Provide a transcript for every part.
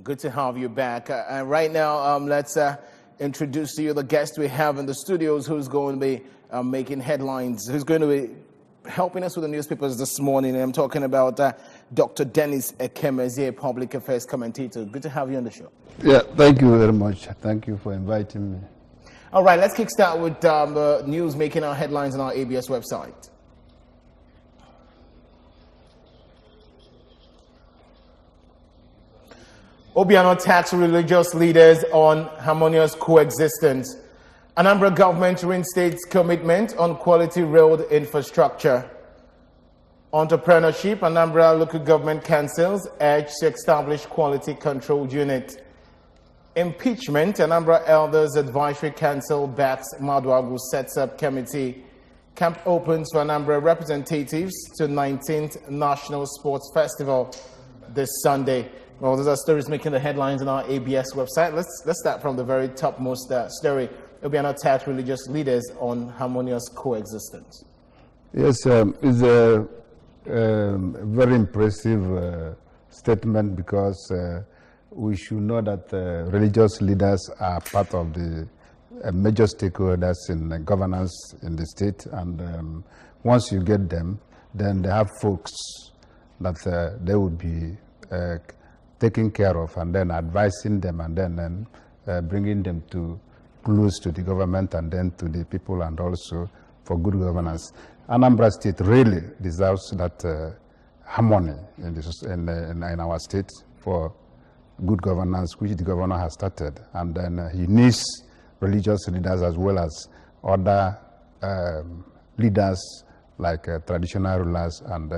Good to have you back. Right now, let's introduce to you the guest we have in the studios who's going to be making headlines, who's going to be helping us with the newspapers this morning. I'm talking about Dr. Dennis Ekemezue, public affairs commentator. Good to have you on the show. Yeah, thank you very much. Thank you for inviting me. All right, let's kickstart with the news making our headlines on our ABS website. Obiano tax religious leaders on harmonious coexistence. Anambra government reinstates commitment on quality road infrastructure. Entrepreneurship, Anambra local government councils urge to establish quality control unit. Impeachment, Anambra Elders Advisory Council backs Maduagu sets up committee. Camp opens for Anambra representatives to 19th National Sports Festival this Sunday. Well, those are stories making the headlines on our ABS website. Let's start from the very topmost story. Obiano tax religious leaders on harmonious coexistence. Yes, it's a very impressive statement because we should know that religious leaders are part of the major stakeholders in governance in the state, and once you get them, then they have folks that they would be taking care of, and then advising them, and then bringing them to close to the government and then to the people, and also for good governance. Anambra State really deserves that harmony in our state for good governance, which the governor has started, and then he needs religious leaders as well as other leaders like traditional rulers and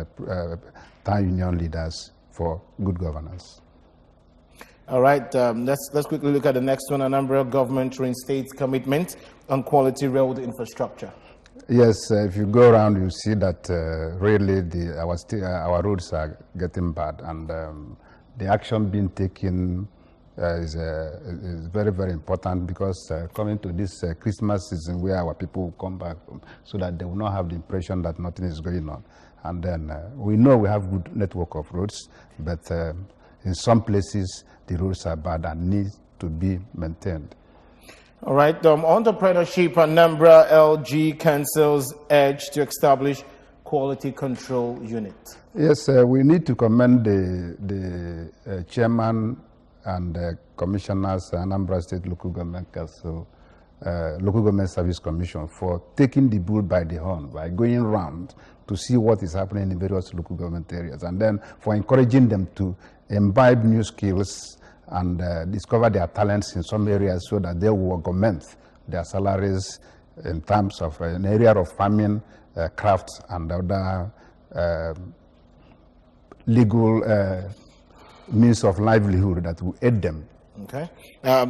town union leaders for good governance. All right, let's quickly look at the next one. Anambra government reinstates commitment on quality road infrastructure. Yes, if you go around, you see that really our roads are getting bad, and the action being taken is very, very important, because coming to this Christmas season where our people will come back so that they will not have the impression that nothing is going on. And then we know we have good network of roads, but in some places the roads are bad and need to be maintained. All right, entrepreneurship, Anambra LG councils urge to establish quality control unit. Yes, we need to commend the chairman and commissioners, Anambra State Local Government Council, Local Government Service Commission, for taking the bull by the horn, by going around to see what is happening in various local government areas, and then for encouraging them to imbibe new skills and discover their talents in some areas so that they will augment their salaries in terms of an area of farming, crafts, and other legal means of livelihood that will aid them. Okay. A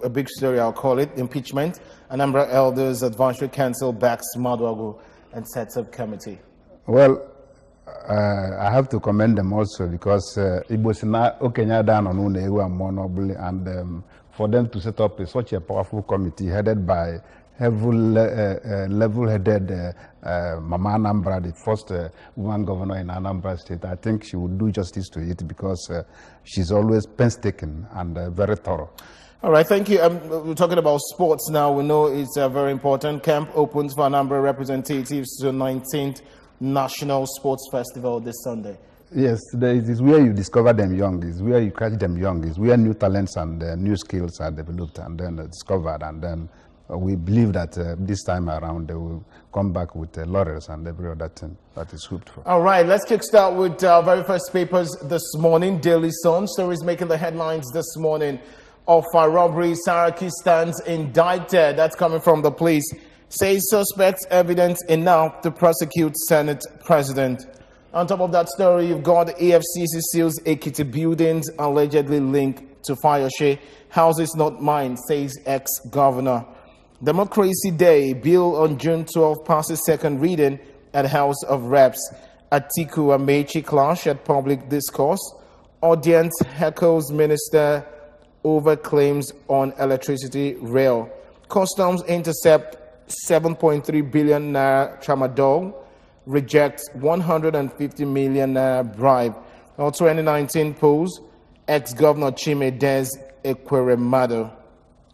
big story, I'll call it, impeachment. Anambra Elders Advisory Council backs Maduagu and sets up committee. Well, I have to commend them also, because it was not and for them to set up such a powerful committee headed by level-headed Mama Anambra, the first woman governor in Anambra State. I think she would do justice to it, because she's always painstaking and very thorough. All right, thank you. We're talking about sports now. We know it's very important. Camp opens for Anambra representatives to the 19th National Sports Festival this Sunday. Yes, it is where you discover them young, it's where you catch them young, it's where new talents and new skills are developed and then discovered, and then we believe that this time around they will come back with laurels and every other thing that is hoped for. All right, let's kickstart with our very first papers this morning. Daily Sun stories making the headlines this morning. Of a robbery, Saraki stands indicted. That's coming from the police. Says suspects evidence enough to prosecute Senate President. On top of that story, you've got AFCC seals Ekiti buildings allegedly linked to Fayose. Houses not mine, says ex-governor. Democracy Day, bill on June 12 passes second reading at House of Reps. Atiku Amechi clash at public discourse. Audience heckles minister over claims on electricity rail. Customs intercept 7.3 billion naira tramadol, rejects 150 million naira bribe. Our 2019 polls, ex-governor Chimedez Ekweremadu.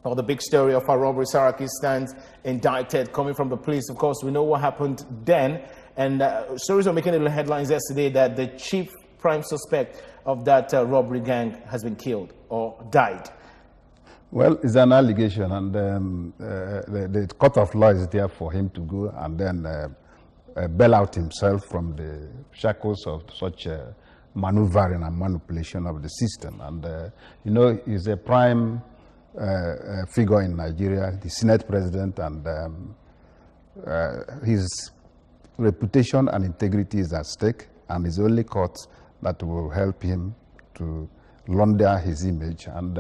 Well, the big story of our robbery, Saraki stands indicted, coming from the police. Of course, we know what happened then. And stories were making little headlines yesterday that the chief prime suspect of that robbery gang has been killed or died. Well, it's an allegation, and the court of law is there for him to go and then bail out himself from the shackles of such maneuvering and manipulation of the system. And, you know, he's a prime figure in Nigeria, the Senate president, and his reputation and integrity is at stake, and it's only court that will help him to launder his image. And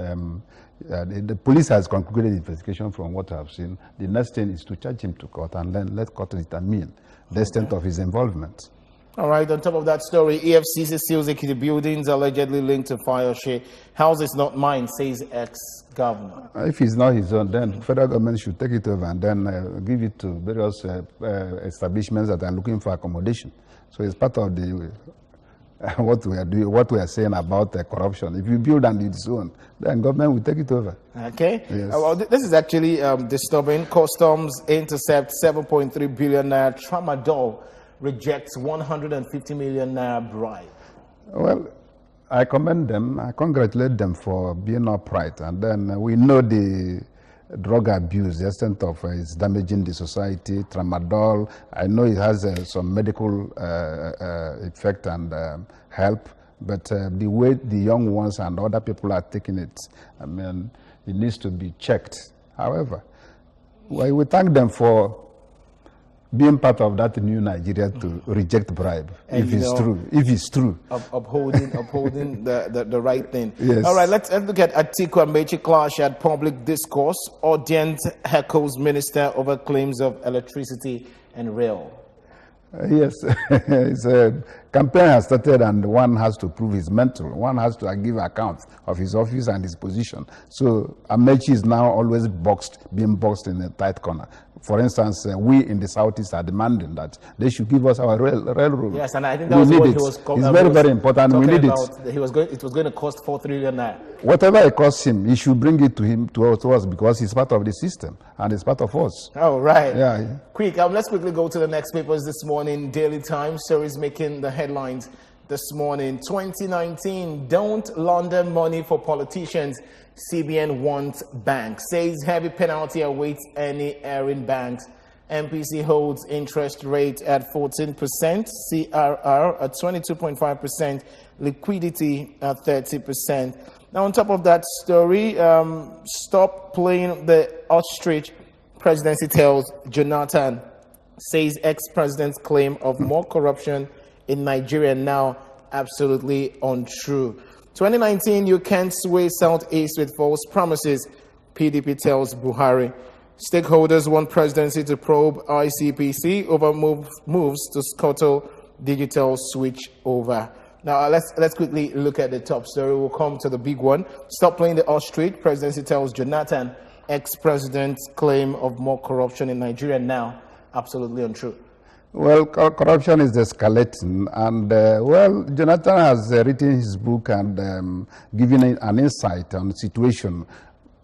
the police has concluded the investigation from what I've seen. The next thing is to charge him to court and then let court determine the extent of his involvement. All right, on top of that story, EFCC seals the buildings allegedly linked to Fayose. House is not mine, says ex-governor. If it's not his own, then federal government should take it over and then give it to various establishments that are looking for accommodation. So it's part of the what we are doing, what we are saying about corruption. If you build and it's own, then government will take it over. Okay. Yes. Well, this is actually disturbing. Customs intercept 7.3 billion naira tramadol, rejects 150 million naira bribe. Well, I commend them. I congratulate them for being upright. And then we know the drug abuse, the extent of it's damaging the society. Tramadol, I know it has some medical effect and help, but the way the young ones and other people are taking it, I mean, it needs to be checked. However, we thank them for being part of that new Nigeria to reject bribe, and if it's true. Upholding the right thing. Yes. All right, let's look at Atiku and Mechi clash at public discourse. Audience heckles minister over claims of electricity and rail. Yes, it's a campaign has started and one has to prove his mental. One has to give account of his office and his position. So Amechi is now always being boxed in a tight corner. For instance, we in the Southeast are demanding that they should give us our railroad. Yes, and I think that was what he was. It's very, very important. We need it. It was going to cost 4 trillion naira. Whatever it costs him, he should bring it to us because he's part of the system and it's part of us. Oh, right. Yeah. Quick, let's quickly go to the next papers this morning. Daily Times stories making the headlines this morning. 2019, don't launder money for politicians. CBN wants banks. Says heavy penalty awaits any erring banks. MPC holds interest rate at 14%, CRR at 22.5%, liquidity at 30%. Now, on top of that story, stop playing the ostrich. Presidency tells Jonathan. Says ex-president's claim of more corruption in Nigeria now absolutely untrue. 2019, you can't sway Southeast with false promises, PDP tells Buhari. Stakeholders want presidency to probe ICPC over moves to scuttle digital switch over. Now, let's quickly look at the top story. We'll come to the big one. Stop playing the ostrich. Presidency tells Jonathan. Ex-president's claim of more corruption in Nigeria now absolutely untrue. Well, corruption is escalating, and well, Jonathan has written his book and given an insight on the situation,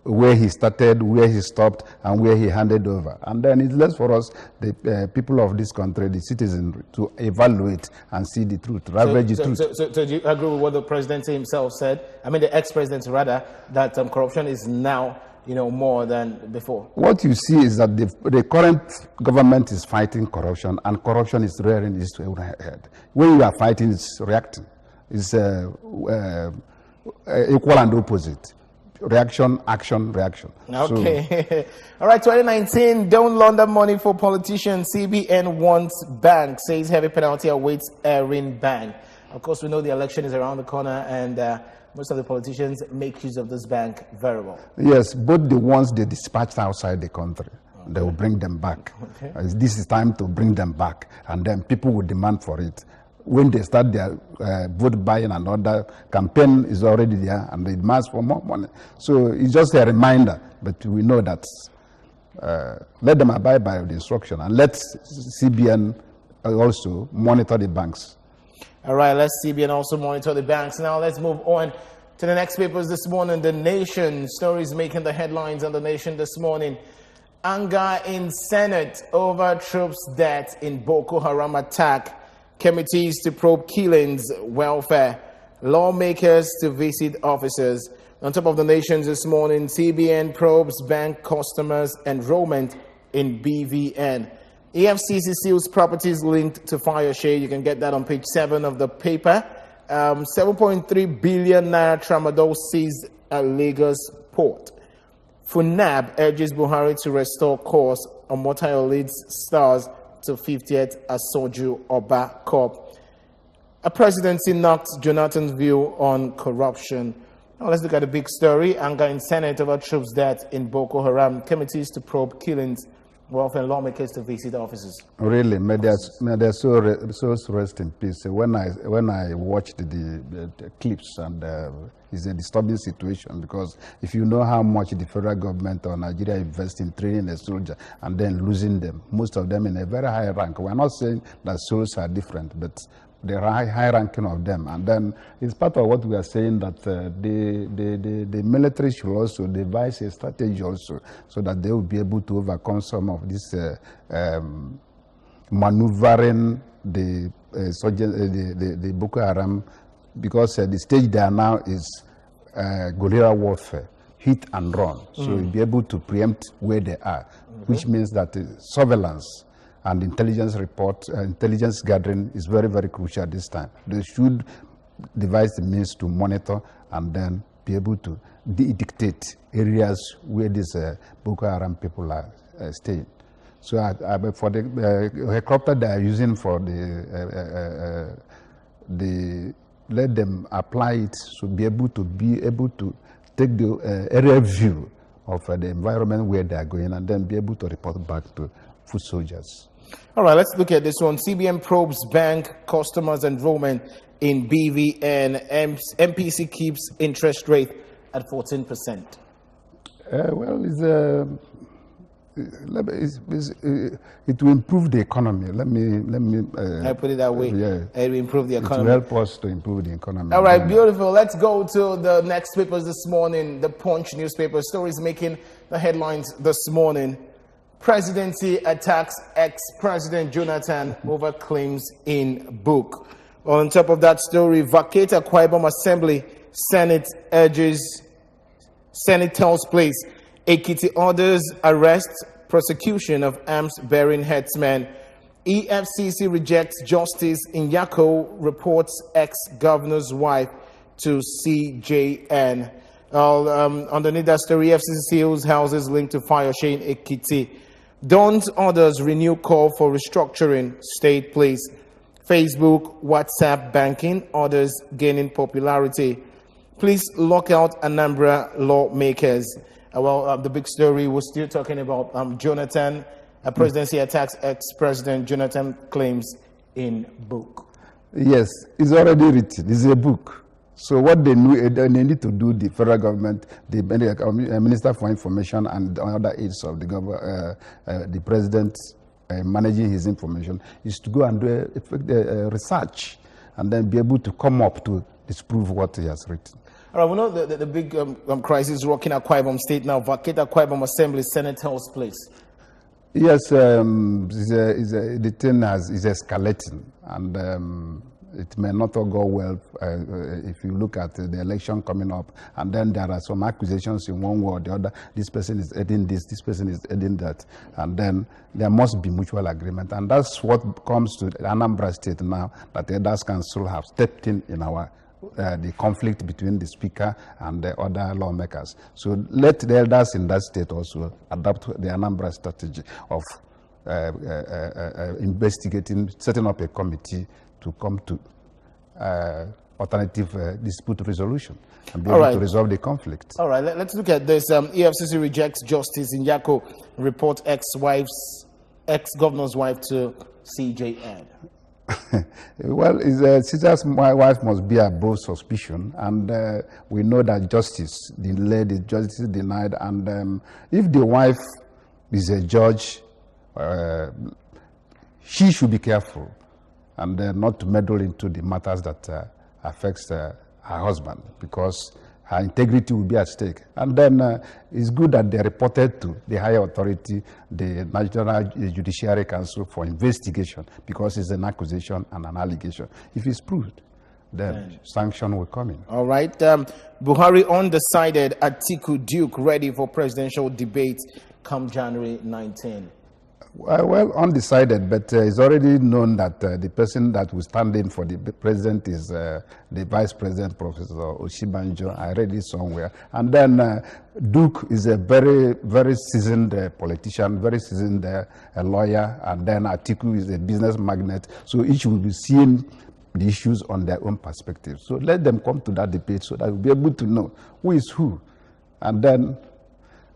where he started, where he stopped, and where he handed over. And then it's less for us, the people of this country, the citizens, to evaluate and see the truth, ravage the truth. So do you agree with what the presidency himself said? I mean, the ex-president rather, that corruption is now, more than before. What you see is that the current government is fighting corruption, and corruption is rearing its head. When you are fighting, it's reacting. It's equal and opposite. Reaction, action, reaction. Okay. So, all right, 2019, don't launder money for politicians. CBN wants bank, says heavy penalty awaits erring bank. Of course, we know the election is around the corner, and most of the politicians make use of this bank very well. Yes, both the ones they dispatched outside the country, they will bring them back. Okay. This is time to bring them back, and then people will demand for it. When they start their vote buying and other campaign is already there, and they demand for more money. So it's just a reminder, but we know that let them abide by the instruction, and let CBN also monitor the banks. All right, let's CBN also monitor the banks. Now let's move on To the next papers this morning, The Nation. Stories making the headlines on The Nation this morning. Anger in Senate over troops' death in Boko Haram attack. Committees to probe killings, welfare. Lawmakers to visit officers. On top of The Nation this morning, CBN probes bank customers' enrollment in BVN. EFCC seals properties linked to fire shade. You can get that on page 7 of the paper. 7.3 billion naira tramadol seized at Lagos port. Funab urges Buhari to restore course on Motayo leads stars to 50th Asoju Oba Cup. A presidency knocks Jonathan's view on corruption. Now let's look at the big story. Anger in Senate over troops' death in Boko Haram. Committees to probe killings. Welfare lawmakers to visit offices. Really, may their souls rest in peace. When I watched the clips, and it's a disturbing situation, because if you know how much the federal government or Nigeria invests in training a soldier and then losing them, most of them in a very high rank. We're not saying that souls are different, but the high ranking of them. And then it's part of what we are saying, that the military should also devise a strategy also, so that they will be able to overcome some of this maneuvering the Boko Haram, because the stage they are now is guerrilla warfare, hit and run. So you'll be able to preempt where they are, which means that surveillance and intelligence intelligence gathering is very, very crucial this time. They should devise the means to monitor and then be able to dictate areas where these Boko Haram people are staying. So for the helicopter they are using for let them apply it to be able to take the area view of the environment where they are going, and then be able to report back to foot soldiers. All right, let's look at this one. CBN probes bank customers' enrollment in BVN. MPC keeps interest rate at 14%. It will improve the economy. Let me. I put it that way. Yeah, it will improve the economy. It will help us to improve the economy. All right, beautiful. Let's go to the next papers this morning. The Punch newspaper. Stories making the headlines this morning. Presidency attacks ex-President Jonathan over claims in book. On top of that story, vacate Akwa Ibom Assembly. Senate tells place. Ekiti orders arrest, prosecution of arms-bearing headsmen. EFCC rejects justice in Yako, reports ex-governor's wife to CJN. Underneath that story, EFCC seals houses linked to fire shade in Ekiti. Don't orders renew call for restructuring state police. Facebook, WhatsApp banking, orders gaining popularity. Please lock out Anambra lawmakers. The big story, we're still talking about Jonathan. Presidency attacks ex-president Jonathan claims in book. Yes, it's already written. It's a book. So what they need to do, the federal government, the Minister for Information and other aides of the president managing his information, is to go and do research and then be able to come up to disprove what he has written. All right, we know the big crisis rocking Akwa Ibom State now. Vacate Akwa Ibom Assembly, Senate House place. Yes, the thing is escalating, and it may not all go well if you look at the election coming up, and then there are some accusations in one way or the other. This person is adding this person is adding that, and then there must be mutual agreement, and that's what comes to Anambra State now, that the Elders Council have stepped in our the conflict between the speaker and the other lawmakers. So let the elders in that state also adopt the Anambra strategy of investigating, setting up a committee to come to alternative dispute resolution and be able to resolve the conflict. All right, let's look at this. EFCC rejects justice in Yako, report ex-governor's wife to CJN. Well, Caesar's wife must be above suspicion, and we know that justice delayed, justice denied, and if the wife is a judge, she should be careful and not to meddle into the matters that affects her husband, because her integrity will be at stake. And then it's good that they reported to the higher authority, the National Judiciary Council, for investigation, because it's an accusation and an allegation. If it's proved, then sanction will come in. All right. Buhari undecided, Atiku Duke ready for presidential debate come January 19. Well, undecided, but it's already known that the person that will stand in for the president is the Vice President, Professor Oshibanjo. I read it somewhere. And then Duke is a very, very seasoned politician, very seasoned lawyer. And then Atiku is a business magnate. So each will be seeing the issues on their own perspective. So let them come to that debate so that we'll be able to know who is who. And then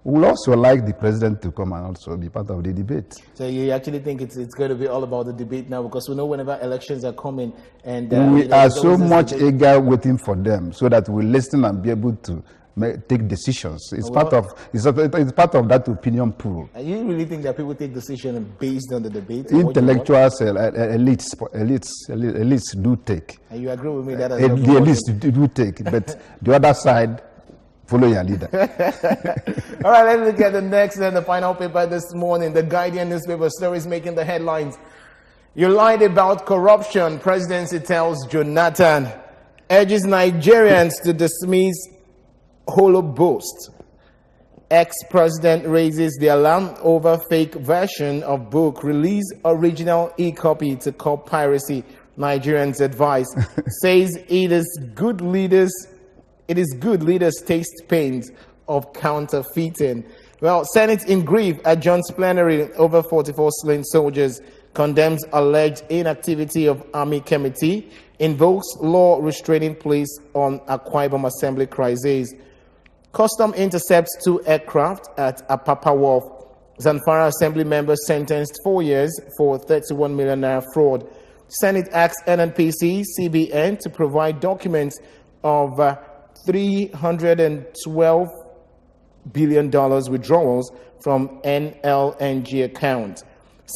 we'll also like the president to come and also be part of the debate. So you actually think it's going to be all about the debate now, because we know whenever elections are coming, and we are so much eager waiting for them so that we listen and be able to take decisions. It's part of that opinion pool. You really think that people take decisions based on the debate? Intellectuals, elites do take. And you agree with me that the elites do take, but the other side follow your leader. All right, let's look at the next and the final paper this morning. The Guardian newspaper stories making the headlines. You lied about corruption. Presidency tells Jonathan. Urges Nigerians to dismiss hollow boast. Ex-president raises the alarm over fake version of book. Release original e-copy to curb piracy. Nigerians advise. Says it is good leaders taste pains of counterfeiting. Well, Senate in grief adjourns plenary over 44 slain soldiers. Condemns alleged inactivity of Army Committee. Invokes law restraining police on Akwa Ibom Assembly crisis. Custom intercepts 2 aircraft at Apapa Wharf. Zamfara Assembly member sentenced 4 years for 31 million naira fraud. Senate asks NNPC, CBN to provide documents of $312 billion withdrawals from NLNG account.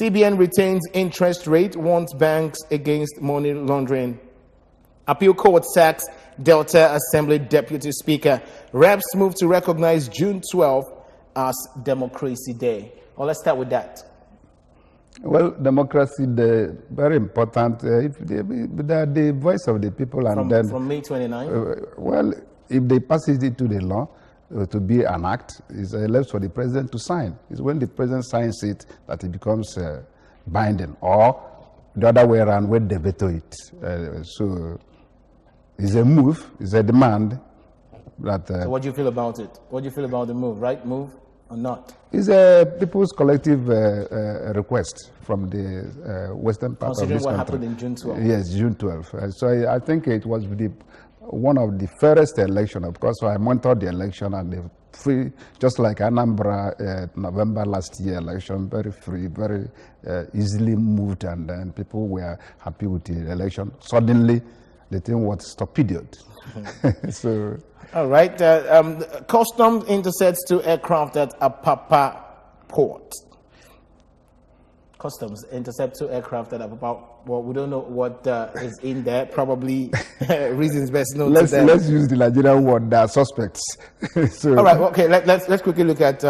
CBN retains interest rate, warns banks against money laundering. Appeal court sacks Delta Assembly Deputy Speaker. Reps move to recognize June 12th as Democracy Day. Well, let's start with that. Well, democracy Day, very important. If they are the voice of the people, from May 29. Well, if they pass it into the law to be an act, it's left for the president to sign. It's when the president signs it that it becomes binding, or the other way around when they veto it. So it's a move, it's a demand. That, so what do you feel about it? What do you feel about the move? Right move or not? It's a people's collective request from the western part of this country. Considering what happened in June 12th. Yes, June 12th. So I think it was one of the fairest elections. Of course, I monitored the election, and they free, just like Anambra November last year election, very free, very easily moved, and then people were happy with the election. Suddenly, the thing was torpedoed. So. All right. Customs intercepts 2 aircraft at Apapa Port. Customs intercept 2 aircraft at Apapa. Well, we don't know what is in there. Probably reasons best known to them. Let's use the Nigerian word. They are suspects. So. All right. Okay. Let's quickly look at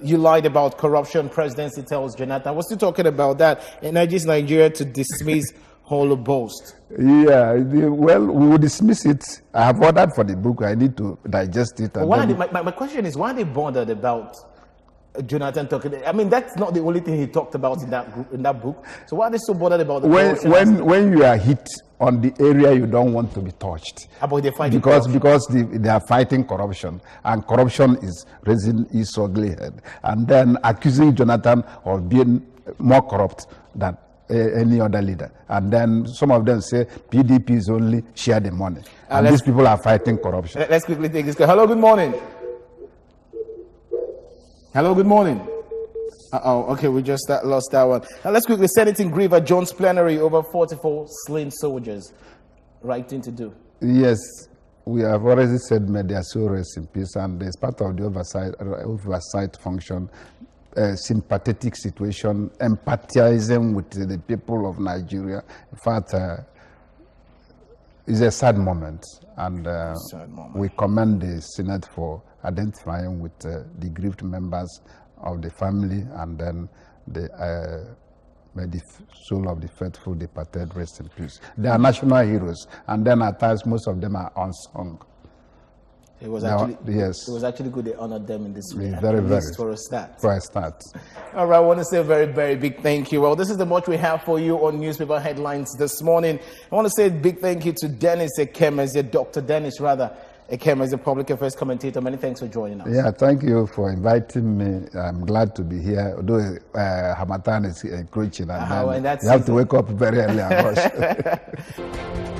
you lied about corruption. Presidency tells Jonathan. We're still talking about that. It urges Nigeria to dismiss hollow boast. Yeah, well, we will dismiss it. I have ordered for the book. I need to digest it. And my question is, why are they bothered about Jonathan talking? I mean, that's not the only thing he talked about in that book. So why are they so bothered about the when you are hit on the area you don't want to be touched? About they fighting because they are fighting corruption, and corruption is raising its ugly head, and then accusing Jonathan of being more corrupt than any other leader. And then some of them say PDP is only share the money. And these people are fighting corruption. Let's quickly take this call. Hello, good morning. Hello, good morning. Okay, we just lost that one. Now let's quickly Senate in grief at Jones plenary over 44 slain soldiers. Right thing to do. Yes, we have already said may their soul rest in peace, and as part of the oversight function, sympathetic situation, empathizing with the people of Nigeria. In fact, it's a sad moment, and Sad moment. we commend the Senate for identifying with the grieved members of the family, and then may the soul of the faithful departed rest in peace. They are national heroes, and then at times most of them are unsung. It was yes. It was actually good they honored them in this way. Very, very. For a start. For a start. All right, I want to say a very, very big thank you. Well, this is the much we have for you on newspaper headlines this morning. I want to say a big thank you to Dennis Ekemeze, Dr. Dennis rather Ekemeze, public affairs commentator. Many thanks for joining us. Yeah, thank you for inviting me. I'm glad to be here. Although Hamatan is encroaching, and you have to wake up very early and rush.